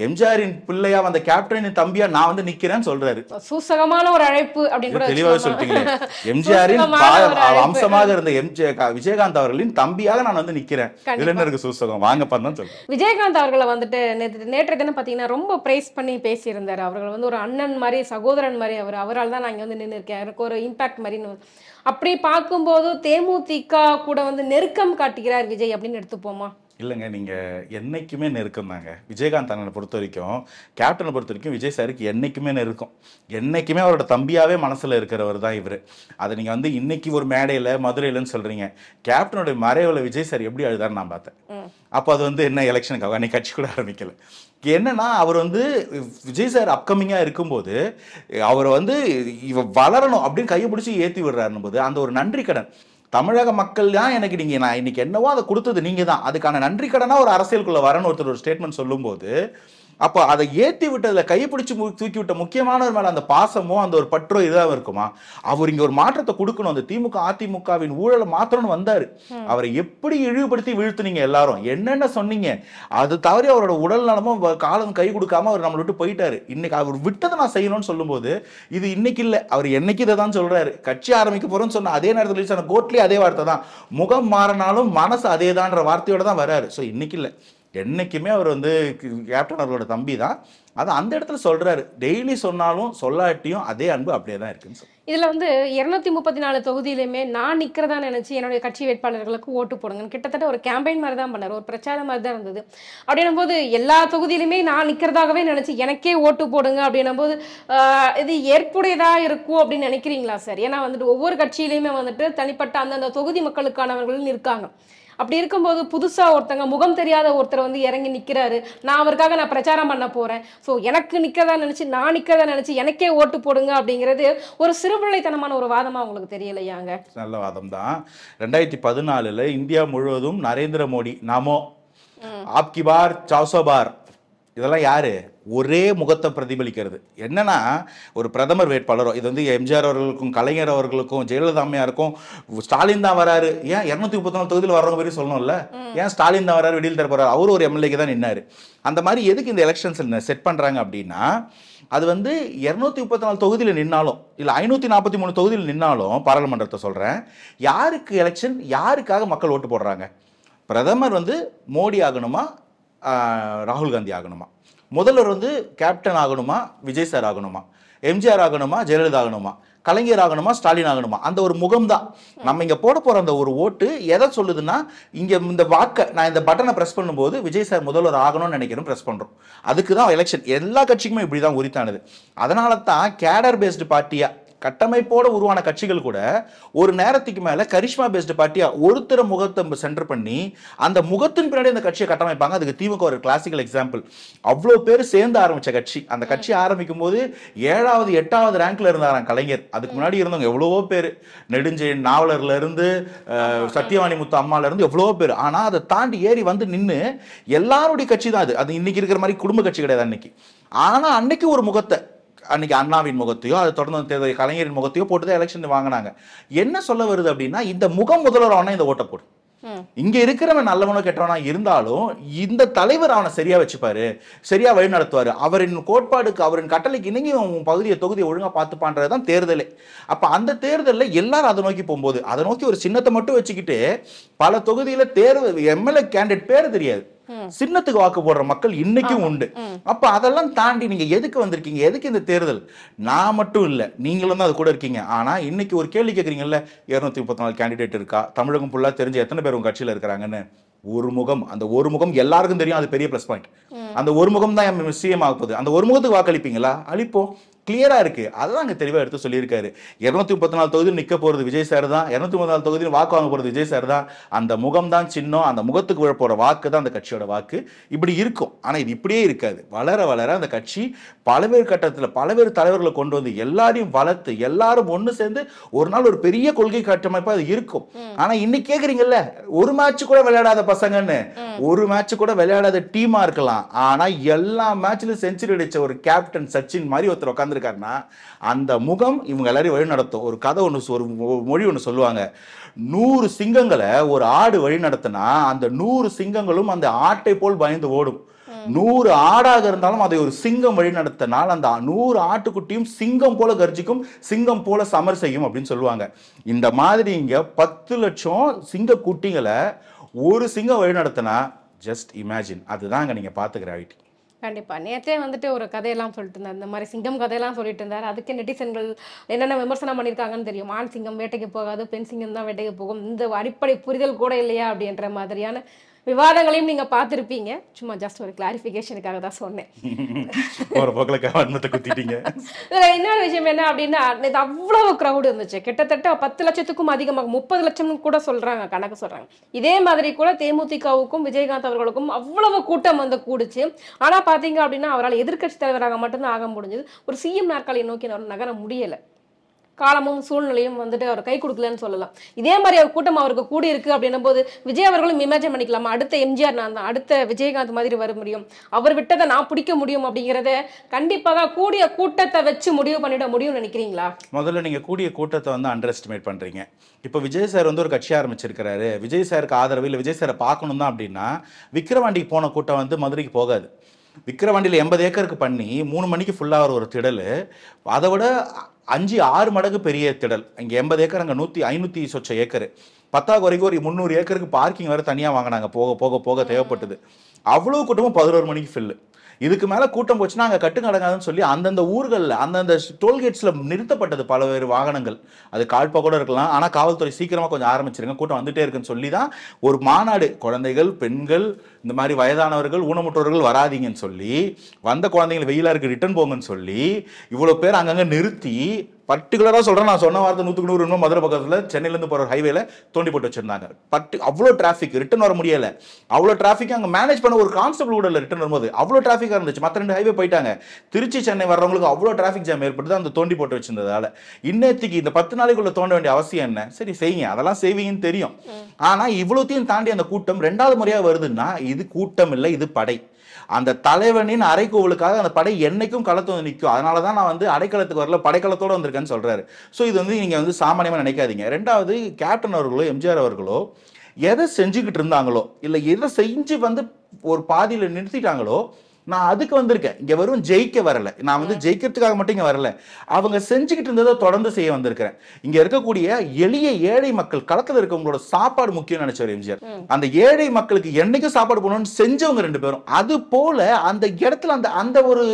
எம்ஜிஆரின் பிள்ளையா வந்த கேப்டனின் தம்பியா நான் வந்து நிக்கிறேன்னு சொல்றாரு. சூசகமான ஒரு அழைப்பு அப்படின்னு கூட தெளிவாக சொல்லிட்டீங்க. எம்ஜிஆரின் அம்சமாக இருந்த விஜயகாந்த் அவர்களின் தம்பியாக நான் வந்து நிக்கிறேன். இதுல என்ன இருக்கு சூசகம்? வாங்க பண்ணு சொல்றேன். விஜயகாந்த் அவர்களை வந்துட்டு நேற்று தினம் பாத்தீங்கன்னா ரொம்ப பிரைஸ் பண்ணி பேசியிருந்தாரு. அவர்கள் வந்து ஒரு அண்ணன் மாதிரி சகோதரன் மாதிரி அவரால் தான் நான் இங்க வந்து நின்று இருக்கேன், எனக்கு ஒரு இம்பாக்ட் மாதிரி. அப்படி பார்க்கும்போது தேமுதிக கூட வந்து நெருக்கம் காட்டுகிறார் விஜய் அப்படின்னு எடுத்துப்போமா? இல்லைங்க, நீங்கள் என்னைக்குமே நெருக்கம் தாங்க. விஜயகாந்த் அண்ணனை பொறுத்த வரைக்கும், கேப்டனை பொறுத்த வரைக்கும் விஜய் சாருக்கு என்னைக்குமே நெருக்கம். என்னைக்குமே அவரோட தம்பியாகவே மனசில் இருக்கிறவர் தான் இவர். அதை நீங்கள் வந்து இன்னைக்கு ஒரு மேடையில் மதுரையிலன்னு சொல்கிறீங்க. கேப்டனுடைய மறைவில் விஜய் சார் எப்படி அழுதான்னு நான் பார்த்தேன். அப்போ அது வந்து என்ன எலெக்ஷனுக்காக அன்னைக்கு கட்சி கூட ஆரம்பிக்கல. என்னன்னா அவர் வந்து விஜய் சார் அப்கமிங்காக இருக்கும்போது அவரை வந்து வளரணும் அப்படின்னு கையை பிடிச்சி ஏற்றி விடுறாருன்னு போது அந்த ஒரு நன்றி கடன் தமிழக மக்கள் தான் எனக்கு நான் இன்னைக்கு என்னவோ அதை கொடுத்தது நீங்க தான், அதுக்கான நன்றி கடனா ஒரு அரசியலுக்குள்ள வரணும் ஒருத்தர் ஒரு ஸ்டேட்மெண்ட் சொல்லும்போது அப்போ அதை ஏற்றி விட்டதில் கைப்பிடிச்சு தூக்கி விட்ட முக்கியமானவர் மேலே அந்த பாசமோ அந்த ஒரு பற்றோ இதாக இருக்குமா? அவர் இங்கே ஒரு மாற்றத்தை கொடுக்கணும், அந்த திமுக அதிமுகவின் ஊழலை மாற்றணும்னு வந்தார். அவரை எப்படி இழிவுபடுத்தி வீழ்த்துனீங்க எல்லாரும், என்னென்ன சொன்னீங்க, அது தவறி அவரோட உடல் நலமும் காலம் கை கொடுக்காம அவர் நம்மளை விட்டு போயிட்டாரு. இன்னைக்கு அவர் விட்டதை நான் செய்யணும்னு சொல்லும்போது இது இன்னைக்கு இல்லை, அவர் என்னைக்கு இதை தான் சொல்றாரு. கட்சி ஆரம்பிக்க போறோம்னு சொன்ன அதே நேரத்தில் கோட்லேயே அதே வார்த்தை தான், முகம் மாறினாலும் மனசு அதே தான்ற வார்த்தையோட தான் வராரு. ஸோ இன்னைக்கு இல்லை, என்னைக்குமே அவர் வந்து கேப்டன் அவர்களோட தம்பி தான். அது அந்த இடத்துல சொல்றாரு. டெய்லி சொன்னாலும் சொல்லாட்டியும் அதே அன்பு அப்படியே தான் இருக்குன்னு சொல்லி. இதுல வந்து 234 தொகுதியிலுமே நான் நிக்கிறதா நினைச்சு என்னுடைய கட்சி வேட்பாளர்களுக்கு ஓட்டு போடுங்கன்னு கிட்டத்தட்ட ஒரு கேம்பெயின் மாதிரி தான் பண்ணாரு, ஒரு பிரச்சாரம் மாதிரி தான் இருந்தது. அப்படின்னும் போது எல்லா தொகுதியிலுமே நான் நிக்கிறதாகவே நினைச்சு எனக்கே ஓட்டு போடுங்க அப்படின்னும் போது இது ஏற்புடையதா இருக்கும் அப்படின்னு நினைக்கிறீங்களா சார்? ஏன்னா வந்துட்டு ஒவ்வொரு கட்சியிலையுமே வந்துட்டு தனிப்பட்ட அந்தந்த தொகுதி மக்களுக்கானவர்கள் இருக்காங்க. அப்படி இருக்கும்போது புதுசா ஒருத்தங்க முகம் தெரியாத ஒருத்தர் வந்து இறங்கி நிக்கிறாரு, நான் அவருக்காக நான் பிரச்சாரம் பண்ண போறேன், ஸோ எனக்கு நிக்கிறதா நினைச்சு எனக்கே ஓட்டு போடுங்க அப்படிங்கிறது ஒரு சிறுபிள்ளைத்தனமான ஒரு வாதமா உங்களுக்கு தெரியலையாங்க? நல்ல வாதம் தான். 2014 இந்தியா முழுவதும் நரேந்திர மோடி நமோ ஆப்கி பார் 400 பார் இதெல்லாம் யாரு? ஒரே முகத்தை பிரதிபலிக்கிறது. என்னன்னா ஒரு பிரதமர் வேட்பாளரோ, இது வந்து எம்ஜிஆர் அவர்களுக்கும் கலைஞர் அவர்களுக்கும் ஜெயலலிதா அம்மையாருக்கும் ஸ்டாலின் தான் வராரு, ஏன் 234 தொகுதியில் வர்றவங்க பேரும் சொல்லணும்ல, ஏன் ஸ்டாலின் தான் வராரு விடியல் தர போறாரு, அவரு ஒரு எம்எல்ஏக்கு தான் நின்னாரு. அந்த மாதிரி எதுக்கு இந்த எலெக்ஷன்ஸ் செட் பண்றாங்க அப்படின்னா அது வந்து 234 தொகுதியில் நின்னாலும் இல்லை 543 தொகுதியில் நின்னாலும் பாராளுமன்றத்தை சொல்றேன், யாருக்கு எலெக்ஷன், யாருக்காக மக்கள் ஓட்டு போடுறாங்க? பிரதமர் வந்து மோடி ஆகணுமா ராகுல் காந்தி ஆகணுமா? முதல்வர் வந்து கேப்டன் ஆகணுமா விஜய் சார் ஆகணுமா? எம்ஜிஆர் ஆகணுமா ஜெயலலிதா ஆகணுமா? கலைஞர் ஆகணுமா ஸ்டாலின் ஆகணுமா? அந்த ஒரு முகம் தான் நம்ம இங்க போட போற அந்த ஒரு ஓட்டு எதை சொல்லுதுன்னா, இங்க இந்த வாக்கை நான் இந்த பட்டனை பிரஸ் பண்ணும்போது விஜய் சார் முதல்வர் ஆகணும்னு நினைக்கிறோம், பிரஸ் பண்றோம். அதுக்கு தான் எலெக்ஷன் எல்லா கட்சிக்குமே இப்படிதான் உரித்தானது. அதனால தான் கேடர் பேஸ்டு பார்ட்டியா கட்டமைப்போட உருவான கட்சிகள் கூட ஒரு நேரத்துக்கு மேல கரிஷ்மா பேஸ்டு பார்ட்டியா ஒருத்தர முகத்தை சென்டர் பண்ணி அந்த முகத்தின் பின்னாடி அந்த கட்சியை கட்டமைப்பாங்க. அதுக்கு திமுக ஒரு கிளாசிக்கல் எக்ஸாம்பிள். அவ்வளவு பேர் சேர்ந்து ஆரம்பிச்ச கட்சி. அந்த கட்சி ஆரம்பிக்கும் போது 7வது 8வது ரேங்க்ல இருந்தாராம் கலைஞர். அதுக்கு முன்னாடி இருந்தவங்க எவ்வளவோ பேர், நெடுஞ்செழியன் நாவலர்ல இருந்து சத்தியவாணி முத்து அம்மால இருந்து எவ்வளவோ பேர். ஆனா அதை தாண்டி ஏறி வந்து நின்று எல்லாருடைய கட்சி தான் அது. இன்னைக்கு இருக்கிற மாதிரி குடும்ப கட்சி கிடையாது அன்னைக்கு. ஆனா அன்னைக்கு ஒரு முகத்தை, அன்னைக்கு அண்ணாவின் முகத்தையோ அது தொடர்ந்து கலைஞரின் முகத்தையோ போட்டுதான் எலெக்ஷன் வாங்கினாங்க. என்ன சொல்ல வருது அப்படின்னா, இந்த முகம் முதல்வர் அவனை இந்த ஓட்ட போடு. இங்க இருக்கிறவன் நல்லவனோ கெட்டவனா இருந்தாலும் இந்த தலைவர் அவனை சரியா வச்சுப்பாரு, சரியா வழி நடத்துவாரு, அவரின் கோட்பாடுக்கு அவரின் கட்டளைக்கு இணங்கி பகுதியை தொகுதியை ஒழுங்கா பார்த்துப்பான்றதுதான் தேர்தலே. அப்ப அந்த தேர்தலில் எல்லாரும் அதை நோக்கி போகும்போது அதை நோக்கி ஒரு சின்னத்தை மட்டும் வச்சுக்கிட்டு பல தொகுதியில தேர்வு எம்எல்ஏ கேண்டிடேட் பேர் தெரியாது, சின்னத்துக்கு வாக்கு போடுற மக்கள் இன்னைக்கும் உண்டு. அப்ப அதெல்லாம் தாண்டி நீங்க எதுக்கு வந்திருக்கீங்க? எதுக்கு இந்த தேர்தல்? நான் மட்டும் இல்ல, நீங்களும் தான் அது கூட இருக்கீங்க. ஆனா இன்னைக்கு ஒரு கேள்வி கேட்கறீங்கல்ல, 234 கேண்டிடேட் இருக்கா, தமிழகம் ஃபுல்லா தெரிஞ்ச எத்தனை பேர் உங்க கட்சியில இருக்கிறாங்கன்னு. ஒரு முகம், அந்த ஒரு முகம் எல்லாருக்கும் தெரியும். அது பெரிய பிளஸ் பாயிண்ட். அந்த ஒரு முகம் தான் சிஎம் ஆக போகுது. அந்த ஒரு முகத்துக்கு வாக்களிப்பீங்களா? அளிப்போம். கிளியரா இருக்கு. அதான் அங்க தெளிவா எடுத்து சொல்லியிருக்காரு. 234 தொகுதியில் நிக்க போறது விஜய் சார் தான், 234 தொகுதியில் வாக்கு வாங்க போறது விஜய் சார் தான். அந்த முகம் தான் சின்னம், அந்த முகத்துக்கு விழ போற வாக்கு தான் அந்த கட்சியோட வாக்கு. இப்படி இருக்கும். ஆனா இது இப்படியே இருக்காது. வளர வளர அந்த கட்சி பல்வேறு கட்டத்துல பல்வேறு தலைவர்களை கொண்டு வந்து எல்லாரையும் வளர்த்து எல்லாரும் ஒண்ணு சேர்ந்து ஒரு நாள் ஒரு பெரிய கொள்கை கட்டமைப்பா அது இருக்கும். ஆனா இன்னைக்கு கேக்குறீங்கல்ல, ஒரு மேட்ச் கூட விளையாடாத பசங்கன்னு, ஒரு மேட்ச் கூட விளையாடாத டீமா இருக்கலாம். ஆனா எல்லா மேட்ச்லயும் செஞ்சுரி அடிச்ச ஒரு கேப்டன் சச்சின் மாதிரி ஒருத்தர் உட்கார்ந்து இருக்காருன்னா அந்த முகம் இவங்க எல்லாரையும் வழி நடத்தும். ஒரு கதை ஒன்று, ஒரு மொழி ஒன்று சொல்லுவாங்க. 100 சிங்கங்களை ஒரு ஆடு வழி நடத்தினா அந்த 100 சிங்கங்களும் அந்த ஆட்டை போல் பயந்து ஓடும். 100 ஆடாக இருந்தாலும் அதை ஒரு சிங்கம் வழி நடத்தினால் அந்த 100 ஆட்டுக்குட்டியும் சிங்கம் போல கர்ஜிக்கும், சிங்கம் போல சமர் செய்யும் அப்படின்னு சொல்லுவாங்க. இந்த மாதிரி இங்க 10 லட்சம் சிங்க குட்டிகளை ஒரு சிங்கம் வழி நடத்தினா ஜஸ்ட் இமேஜின். அதுதான் அங்க நீங்க பாத்துக்கிற ஐடி. கண்டிப்பா. நேற்றே வந்துட்டு ஒரு கதையெல்லாம் சொல்லிட்டு இருந்தார், இந்த மாதிரி சிங்கம் கதையெல்லாம் சொல்லிட்டு இருந்தார். அதுக்கு நெட்டிசன்கள் என்னென்ன விமர்சனம் பண்ணியிருக்காங்கன்னு தெரியும். ஆண் சிங்கம் வேட்டைக்கு போகாது, பெண் சிங்கம் தான் வேட்டைக்கு போகும், இந்த அடிப்படை புரிதல் கூட இல்லையா அப்படின்ற மாதிரியான விவாதங்களையும் நீங்க பார்த்திருப்பீங்க. சும்மா ஜஸ்ட் ஒரு கிளாரிஃபிகேஷனுக்காக தான் சொன்னேன். ஒரு பக்கல வன்மத்தை குத்திட்டீங்க. இன்னொரு விஷயம் என்ன அப்படின்னா, இது அவ்வளவு கிரௌடு இருந்துச்சு. கிட்டத்தட்ட 10 லட்சத்துக்கும் அதிகமாக 30 லட்சம் கூட சொல்றாங்க, கணக்கு சொல்றாங்க. இதே மாதிரி கூட தேமுதிகவுக்கும் விஜயகாந்த் அவர்களுக்கும் அவ்வளவு கூட்டம் வந்து கூடுச்சு. ஆனா பாத்தீங்க அப்படின்னா அவரால் எதிர்க்கட்சி தலைவராக மட்டும்தான் ஆக முடிஞ்சது. ஒரு சிஎம் நாற்காலியை நோக்கி அவர் நகர முடியல. காலமும் சூழ்நிலையும் வந்துட்டு அவர் கை கொடுக்கலன்னு சொல்லலாம். இதே மாதிரி அவர் கூட்டம் அவருக்கு கூடி இருக்கு அப்படின்னும் போது விஜய் அவர்களும் இமேஜின் பண்ணிக்கலாமா, அடுத்த எம்ஜிஆர் நான் தான், அடுத்த விஜயகாந்த் மாதிரி வர முடியும், அவர் விட்டதை நான் பிடிக்க முடியும் அப்படிங்கிறத கண்டிப்பாக கூடிய கூட்டத்தை வச்சு முடிவு பண்ணிட முடியும்னு நினைக்கிறீங்களா? முதல்ல நீங்க கூடிய கூட்டத்தை வந்து அண்டர் எஸ்டிமேட் பண்றீங்க. இப்போ விஜய் சார் வந்து ஒரு கட்சி ஆரம்பிச்சிருக்கிறாரு, விஜய் சாருக்கு ஆதரவு இல்லை, விஜய் சாரை பார்க்கணும் தான் அப்படின்னா விக்கிரவாண்டிக்கு போன கூட்டம் வந்து மதுரைக்கு போகாது. விக்கிரவாண்டியில் 80 ஏக்கருக்கு பண்ணி 3 மணிக்கு ஃபுல்லாக ஒரு திடல், அதை விட 5-6 மடங்கு பெரிய திடல். இங்கே 80 ஏக்கர், அங்கே 500 சொச்ச ஏக்கர். 10 வரைக்கும் ஒரு 300 ஏக்கருக்கு பார்க்கிங் வேறு தனியாக வாங்கினாங்க. போக போக போக தேவைப்பட்டது. அவ்வளோ கூட்டமும் 11 மணிக்கு ஃபில்லு. இதுக்கு மேலே கூட்டம் போச்சுன்னா அங்கே கட்டுக்கடங்காதுன்னு சொல்லி அந்தந்த ஊர்களில் அந்தந்த டோல்கேட்ஸில் நிறுத்தப்பட்டது பல்வேறு வாகனங்கள். அது கால்பா கூட இருக்கலாம். ஆனால் காவல்துறை சீக்கிரமாக கொஞ்சம் ஆரம்பிச்சிருங்க, கூட்டம் வந்துட்டே இருக்குன்னு சொல்லி தான் ஒரு மாநாடு, குழந்தைகள், பெண்கள், இந்த மாதிரி வயதானவர்கள், ஊனமுற்றவர்கள் வராதிங்கன்னு சொல்லி, வந்த குழந்தைகள் வெயிலாக இருக்கு ரிட்டர்ன் போங்கன்னு சொல்லி இவ்வளோ பேர் அங்கங்கே நிறுத்தி, பர்டிகுலராக சொல்கிறேன், நான் சொன்ன வார்த்தை 100க்கு 100 மதுரை பக்கத்தில் சென்னையிலேருந்து போகிற ஹைவேல தோண்டி போட்டு வச்சுருந்தாங்க. அவ்வளோ டிராஃபிக், ரிட்டன் வர முடியலை. அவ்வளோ டிராஃபிக் அங்கே மேனேஜ் பண்ண ஒரு கான்ஸ்டபிள் கூட இல்லை. ரிட்டன் வரும்போது அவ்வளோ டிராஃபிக்காக இருந்துச்சு. மற்ற 2 ஹைவே போயிட்டாங்க. திருச்சி சென்னை வர்றவங்களுக்கு அவ்வளோ டிராஃபிக் ஜாம் ஏற்படுது அந்த தோண்டி போட்டு வச்சிருந்ததால. இன்னத்துக்கு இந்த 10 நாளைக்குள்ள தோண்ட வேண்டிய அவசியம் என்ன? சரி செய்யுங்க, அதெல்லாம் செய்வீங்கன்னு தெரியும். ஆனால் இவ்வளோத்தையும் தாண்டி அந்த கூட்டம் 2வது முறையாக வருதுன்னா இது கூட்டம் இல்லை, இது படை. அந்த தலைவனின் அரைக்கோவலுக்காக அந்த படை என்னைக்கும் களத்து வந்து நிற்கும். அதனால தான் நான் வந்து அடைக்கலத்துக்கு வரல, படைக்கலத்தோடு வந்திருக்கேன்னு சொல்றாரு. ஸோ இது வந்து நீங்கள் வந்து சாமானியமாக நினைக்காதீங்க. 2வது, கேப்டன் அவர்களோ எம்ஜிஆர் அவர்களோ எதை செஞ்சுக்கிட்டு இருந்தாங்களோ, இல்லை எதை செஞ்சு வந்து ஒரு பாதியில் நிறுத்திட்டாங்களோ, நான் அதுக்கு வந்திருக்கேன். இங்க வெறும் ஜெயிக்க வரல, நான் வந்து ஜெயிக்கிறதுக்காக மட்டும் இங்க வரல. அவங்க செஞ்சுக்கிட்டு இருந்ததை தொடர்ந்து செய்ய வந்திருக்கிறேன். இங்க இருக்கக்கூடிய எளிய ஏழை மக்கள், களத்துல இருக்கவங்களோட சாப்பாடு முக்கியம் நினைச்சவர் எம்ஜிஆர். அந்த ஏழை மக்களுக்கு என்னைக்கும் சாப்பாடு போடணும்னு செஞ்சவங்க 2 பேரும். அது போல அந்த இடத்துல அந்த அந்த ஒரு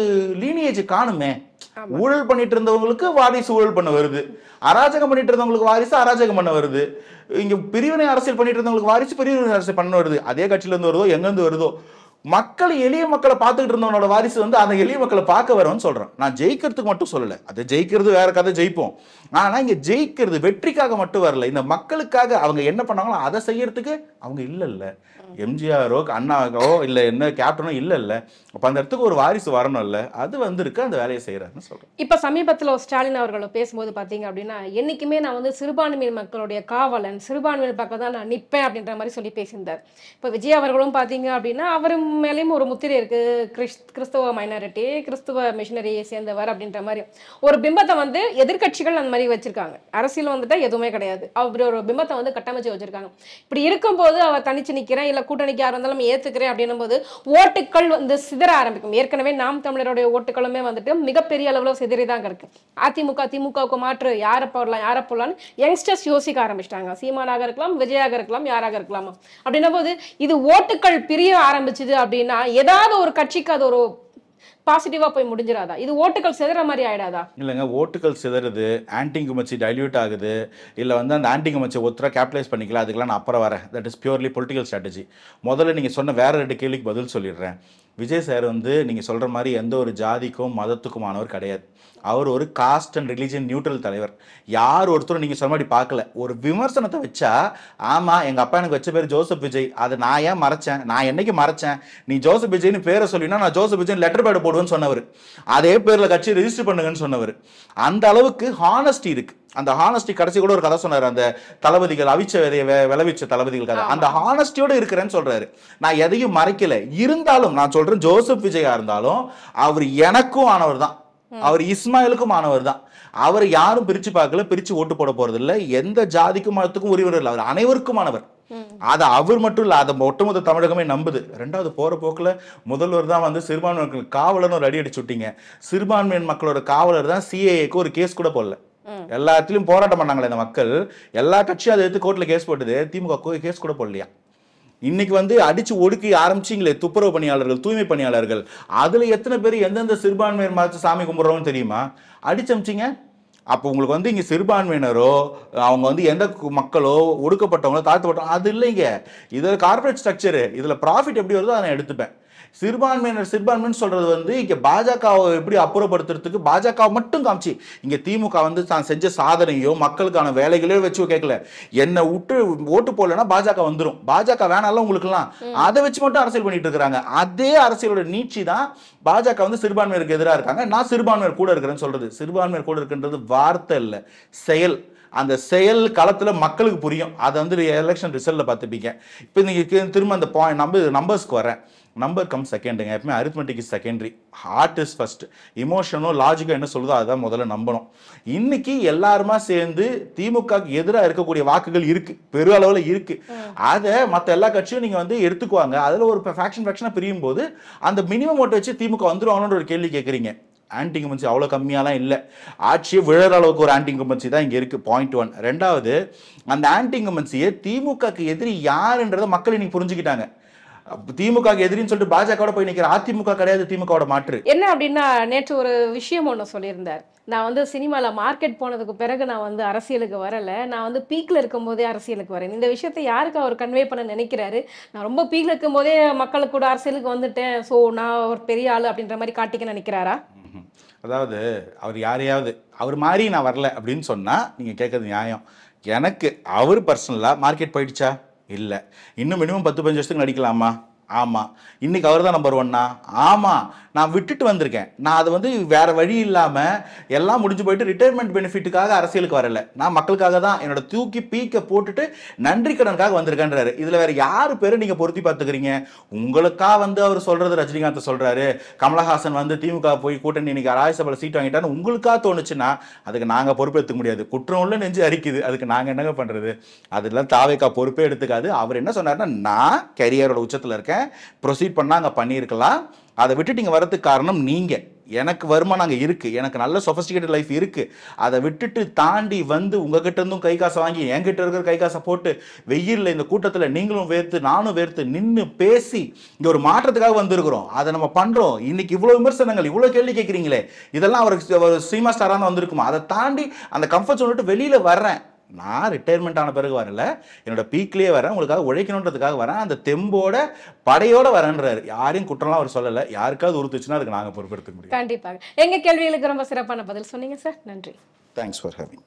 லீனியேஜ் காணுமே. ஊழல் பண்ணிட்டு இருந்தவங்களுக்கு வாரிசு ஊழல் பண்ண வருது, அராஜகம் பண்ணிட்டு இருந்தவங்களுக்கு வாரிசு அராஜகம் பண்ண வருது, இங்க பிரிவினை அரசியல் பண்ணிட்டு இருந்தவங்களுக்கு வாரிசு பிரிவினை அரசியல் பண்ண வருது. அதே கட்சியில இருந்து வருதோ எங்க இருந்து வருதோ, மக்கள் எளிய மக்களை பார்த்துக்கிட்டு இருந்தவனோட வாரிசு வந்து அந்த எளிய மக்களை பார்க்க வரும்னு சொல்றேன். நான் ஜெயிக்கிறதுக்கு மட்டும் சொல்லல, அது ஜெயிக்கிறது வேற கதை, ஜெயிப்போம். ஆனா இங்க ஜெயிக்கிறது வெற்றிக்காக மட்டும் வரல, இந்த மக்களுக்காக அவங்க என்ன பண்ணாங்களோ அதை செய்யறதுக்கு அவங்க இல்ல. எம்ஜிஆரோ அண்ணாவோ இல்ல என்ன கேப்டனோ இல்ல. அப்ப அந்த இடத்துக்கு ஒரு வாரிசு வரணும்ல, அது இருக்கு, அந்த வேலையை செய்யறாருன்னு சொல்றேன். இப்ப சமீபத்துல ஸ்டாலின் அவர்கள் பேசும்போது பாத்தீங்க அப்படின்னா, என்னைக்குமே நான் வந்து சிறுபான்மையின மக்களுடைய காவலன், சிறுபான்மையினர் பக்கம் தான் நான் நிப்பேன் அப்படின்ற மாதிரி சொல்லி பேசியிருந்தார். இப்ப விஜய் அவர்களும் பாத்தீங்க அப்படின்னா அவர் மேலேயும் ஒரு முத்திரை இருக்கு, கிறிஸ்தவ மைனாரிட்டி, கிறிஸ்தவ மிஷினரியை சேர்ந்தவர் அப்படின்ற மாதிரி ஒரு பிம்பத்தை வந்து எதிர்கட்சிகள் அந்த மாதிரி வச்சிருக்காங்க. அரசியல் வந்துட்டா எதுவுமே கிடையாது, அப்படி ஒரு பிம்பத்தை வந்து கட்டமைச்சு வச்சிருக்காங்க. இப்படி இருக்கும்போது அவர் தனிச்சு நிக்கிறேன் இல்ல கூட்டணிக்கு யார் இருந்தாலும் ஏத்துக்கிறேன் அப்படின்னும் போது ஓட்டுக்கள் வந்து சிதற ஆரம்பிக்கும். ஏற்கனவே நாம் தமிழருடைய ஓட்டுகளுமே வந்துட்டு மிகப்பெரிய அளவுல சிதறிதான் இருக்கு. அதிமுக திமுகவுக்கு மாற்று யாரை போடலாம்னு யங்ஸ்டர்ஸ் யோசிக்க ஆரம்பிச்சிட்டாங்க. சீமானாக இருக்கலாம், விஜயாக இருக்கலாம், யாராக இருக்கலாமா அப்படின்னும் போது இது ஓட்டுக்கள் பிரிய ஆரம்பிச்சுது அப்படின்னா ஏதாவது ஒரு கட்சிக்கு அது ஒரு பாசிட்டிவா போய் முடிஞ்சிடாதா? இது ஓட்டுகள் சிதற மாதிரி ஆயிடாதா? இல்லைங்க, ஓட்டுகள் சிதறுது, ஆன்டிங்குமச்சி டைல்யூட் ஆகுது, இல்லை வந்து அந்த ஆன்டிங்குமச்சி ஒருத்தர கேபிட்டலைஸ் பண்ணிக்கலாம், அதுக்கெல்லாம் நான் அப்புறம் வரேன். That is purely political strategy. முதல்ல நீங்கள் சொன்ன வேற 2 கேள்விக்கு பதில் சொல்லிடுறேன். விஜய் சார் வந்து நீங்கள் சொல்கிற மாதிரி எந்த ஒரு ஜாதிக்கும் மதத்துக்குமானவர் கிடையாது. அவர் ஒரு காஸ்ட் அண்ட் ரிலீஜியன் நியூட்ரல் தலைவர். யார் ஒருத்தரும் நீங்கள் சொன்ன மாதிரி பார்க்கல. ஒரு விமர்சனத்தை வச்சா, ஆமாம் எங்கள் அப்பா எனக்கு வச்ச பேர் ஜோசப் விஜய், அதை நான் ஏன் மறைச்சேன், நான் என்னைக்கு மறைச்சேன், நீ ஜோசப் விஜய்னு பேரை சொல்லினா நான் ஜோசப் விஜய் லெட்டர் பேட் போடுவேன்னு சொன்னவர், அதே பேரில் கட்சி ரெஜிஸ்டர் பண்ணுங்கன்னு சொன்னவர். அந்த அளவுக்கு ஹானஸ்டி இருக்கு. அந்த ஹானஸ்டி கடைசி கூட ஒரு கதை சொன்னார், அந்த தளபதிகள் அவிச்ச விதைய விளைவிச்ச தளபதிகள் கதை. அந்த ஹானஸ்டியோட இருக்கிறேன்னு சொல்றாரு. நான் எதையும் மறைக்கல. இருந்தாலும் நான் சொல்றேன், ஜோசப் விஜயா இருந்தாலும் அவர் எனக்கும் ஆனவர் தான், அவர் இஸ்மாயிலுக்கும் ஆனவர் தான். அவர் யாரும் பிரிச்சு பார்க்கல, பிரிச்சு ஓட்டு போட போறது இல்லை. எந்த ஜாதிக்கும் மதத்துக்கும் உரியவர் இல்லை, அவர் அனைவருக்குமானவர். அதை அவர் மட்டும் இல்ல, அதை ஒட்டுமொத்த தமிழகமே நம்புது. 2வது போற போக்குல முதல்வர் தான் வந்து சிறுபான்மை மக்கள் காவலர்னு ஒரு அடி அடிச்சு விட்டீங்க. சிறுபான்மையின் மக்களோட காவலர் தான் சிஏஏக்கு ஒரு கேஸ் கூட போடல. எல்லாத்துலயும் போராட்டம் பண்ணாங்களே இந்த மக்கள், எல்லா கட்சியும் அதை எடுத்து கோர்ட்ல கேஸ் போட்டுது, திமுக கேஸ் கூட போடலையா? இன்னைக்கு வந்து அடிச்சு ஒடுக்கி ஆரம்பிச்சிங்களே துப்புரவு பணியாளர்கள், தூய்மை பணியாளர்கள், அதுல எத்தனை பேர் எந்தெந்த சிறுபான்மையினர் மதத்தை சாமி கும்பிட்றோம்னு தெரியுமா? அடிச்சமிச்சிங்க. அப்போ உங்களுக்கு வந்து இங்க சிறுபான்மையினரோ அவங்க வந்து எந்த மக்களோ ஒடுக்கப்பட்டவங்களோ தாழ்த்தப்பட்டவங்க அது இல்லைங்க. இதுல கார்பரேட் ஸ்ட்ரக்சரு, இதுல ப்ராஃபிட் எப்படி வருதோ அதை நான் எடுத்துப்பேன். சிறுபான்மையினர் சொல்றது வந்து இங்க பாஜகவை எப்படி அப்புறப்படுத்துறதுக்கு பாஜக மட்டும் காமிச்சு, இங்க திமுக வந்து தான் செஞ்ச சாதனையோ மக்களுக்கான வேலைகளோ வச்சு கேட்கல. என்ன விட்டு ஓட்டு போடலன்னா பாஜக வந்துடும், பாஜக வேணாலும் உங்களுக்கு எல்லாம், அதை வச்சு மட்டும் அரசியல் பண்ணிட்டு இருக்காங்க. அதே அரசியலோட நீட்சி தான் பாஜக வந்து சிறுபான்மையருக்கு எதிராக இருக்காங்க. நான் சிறுபான்மையர் கூட இருக்கிறேன்னு சொல்றது, சிறுபான்மையர் கூட இருக்குன்றது வார்த்தை இல்லை, செயல். அந்த செயல் களத்துல மக்களுக்கு புரியும். அதை வந்து எலெக்ஷன் ரிசல்ட்ல பார்த்துப்பீங்க. இப்போ நீங்க திரும்ப அந்த நம்பர்ஸ்க்கு வரேன். நம்பர் கம் செகண்டுங்க. எப்பவுமே arithmetic is secondary, heart is first. இமோஷனோ லாஜிக்கோ என்ன சொல்லுதோ அதுதான் முதல்ல நம்பணும். இன்னைக்கு எல்லாருமா சேர்ந்து திமுக எதிராக இருக்கக்கூடிய வாக்குகள் இருக்கு, பெரு அளவுல இருக்கு. அதை மற்ற எல்லா கட்சியும் நீங்க வந்து எடுத்துக்குவாங்க. அதுல ஒரு ஃபேக்ஷனா பிரியும் போது அந்த மினிமம் ஓட்டை வச்சு திமுக வந்துருவாங்கன்னு ஒரு கேள்வி கேட்குறீங்க. ஆன்டிகம்பன்சி அவ்வளோ கம்மியாலாம் இல்லை, ஆட்சியை விழற அளவுக்கு ஒரு ஆன்டிகம்பன்சி தான் இங்கே இருக்குது. பாயிண்ட் 1. 2வது, அந்த ஆன்டிகம்பன்சியை திமுகக்கு எதிரி யாருன்றதை மக்கள் இன்னைக்கு புரிஞ்சுக்கிட்டாங்க. திமுக எதிரின்னு சொல்லிட்டு பாஜக போய் நிற்கிற அதிமுக கிடையாது திமுக மாற்று. என்ன அப்படின்னா, நேற்று ஒரு விஷயம் ஒன்று சொல்லியிருந்தார். நான் வந்து சினிமாவில் மார்க்கெட் போனதுக்கு பிறகு நான் வந்து அரசியலுக்கு வரலை, நான் வந்து பீக்கில் இருக்கும் போதே அரசியலுக்கு வரேன். இந்த விஷயத்தை யாருக்கு அவர் கன்வே பண்ண நினைக்கிறாரு? நான் ரொம்ப பீக்கில் இருக்கும் போதே மக்களுக்கு கூட அரசியலுக்கு வந்துட்டேன், ஸோ நான் ஒரு பெரிய ஆள் அப்படின்ற மாதிரி காட்டிக்க நினைக்கிறாரா? அதாவது அவர் யாரையாவது அவர் மாதிரி நான் வரல அப்படின்னு சொன்னா நீங்க கேட்கறது நியாயம். எனக்கு அவர் பர்சனலா மார்க்கெட் போயிடுச்சா? இல்லை. இன்னும் மினிமம் 10-15 வருஷத்துக்கு நடிக்கலாமா? ஆமாம். இன்னைக்கு அவர் தான் நம்பர் 1னா? ஆமாம். நான் விட்டுட்டு வந்திருக்கேன். நான் அது வந்து வேற வழி இல்லாமல் எல்லாம் முடிஞ்சு போயிட்டு ரிட்டையர்மெண்ட் பெனிஃபிட்டுக்காக அரசியலுக்கு வரல, நான் மக்களுக்காக தான் என்னோட தூக்கி பீக்க போட்டுட்டு நன்றி கடனுக்காக வந்திருக்கேன்றாரு. இதில் வேற யார் பேரை நீங்கள் பொருத்தி பார்த்துக்கிறீங்க? உங்களுக்கா வந்து அவர் சொல்றது ரஜினிகாந்த் சொல்றாரு, கமலஹாசன் வந்து திமுக போய் கூட்டணி இன்னைக்கு ராஜ்யசபால சீட் வாங்கிட்டான்னு உங்களுக்கா தோணுச்சுன்னா அதுக்கு நாங்கள் பொறுப்பேற்றுக்க முடியாது. குற்றம் உள்ள நெஞ்சு அரிக்குது, அதுக்கு நாங்கள் என்னங்க பண்ணுறது? அதெல்லாம் தாவேக்கா பொறுப்பே எடுத்துக்காது. அவர் என்ன சொன்னார்னா, நான் கெரியரோட உச்சத்தில் இருக்கேன், ப்ரொசீட் பண்ணால் அங்கே பண்ணியிருக்கலாம், அதை விட்டுட்டு இங்கே வரதுக்கு காரணம் நீங்கள். எனக்கு வருமானம் அங்கே இருக்குது, எனக்கு நல்ல சொஃபஸ்டிகேட்டட் லைஃப் இருக்குது, அதை விட்டுட்டு தாண்டி வந்து உங்ககிட்ட இருந்தும் கை காசை வாங்கி என்கிட்ட இருக்கிற கை காசை போட்டு வெயிலில் இந்த கூட்டத்தில் நீங்களும் வேர்த்து நானும் வேர்த்து நின்று பேசி இங்கே ஒரு மாற்றத்துக்காக வந்திருக்கிறோம். அதை நம்ம பண்ணுறோம். இன்னைக்கு இவ்வளோ விமர்சனங்கள், இவ்வளோ கேள்வி கேட்குறீங்களே, இதெல்லாம் அவருக்கு சினிமா ஸ்டாராக தான் வந்திருக்குமா? அதை தாண்டி அந்த கம்ஃபர்ட் ஜோன் விட்டு வெளியில் வர்றேன், நான் ரிட்டையர்மெண்ட் ஆன பிறகு வரல, என்னோட பீக்லேயே வரேன், உங்களுக்காக உழைக்கணுன்றதுக்காக வரேன், அந்த தெம்போட படையோட வரேன்றாரு. யாரையும் குற்றம்லாம் அவர் சொல்லலை. யாருக்காவது உறுத்துச்சுன்னா அதுக்கு நாங்கள் பொறுப்பெடுத்துக்க முடியும். கண்டிப்பாக எங்க கேள்விகளுக்கு ரொம்ப சிறப்பான பதில் சொன்னீங்க சார். நன்றி. Thanks for having.